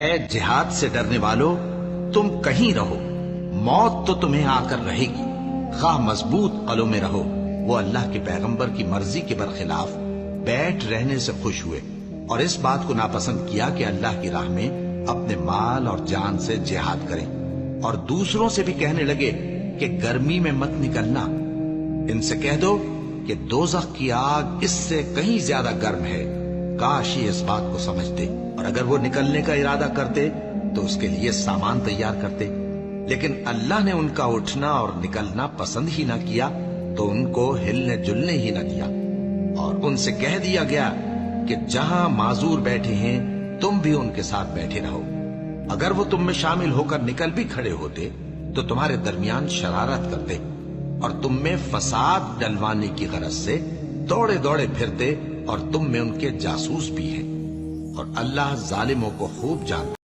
اے جہاد سے ڈرنے والو، تم کہیں رہو، موت تو تمہیں آ کر رہے گی، خواہ مضبوط قلعوں میں رہو۔ وہ اللہ کے پیغمبر کی مرضی کے برخلاف بیٹھ رہنے سے خوش ہوئے اور اس بات کو ناپسند کیا کہ اللہ کی راہ میں اپنے مال اور جان سے جہاد کریں، اور دوسروں سے بھی کہنے لگے کہ گرمی میں مت نکلنا۔ ان سے کہہ دو کہ دوزخ کی آگ اس سے کہیں زیادہ گرم ہے، کاش یہ اس بات کو سمجھتے، اور اگر وہ نکلنے کا ارادہ کرتے تو اس کے لیے سامان تیار کرتے، لیکن اللہ نے ان کا اٹھنا اور نکلنا پسند ہی نہ کیا تو ان کو ہلنے جلنے ہی نہ دیا، اور ان سے کہہ دیا گیا کہ جہاں معذور بیٹھے ہیں تم بھی ان کے ساتھ بیٹھے رہو۔ اگر وہ تم میں شامل ہو کر نکل بھی کھڑے ہوتے تو تمہارے درمیان شرارت کرتے اور تم میں فساد ڈلوانے کی غرض سے دوڑے دوڑے پھرتے، اور تم میں ان کے جاسوس بھی ہیں، اور اللہ ظالموں کو خوب جانتا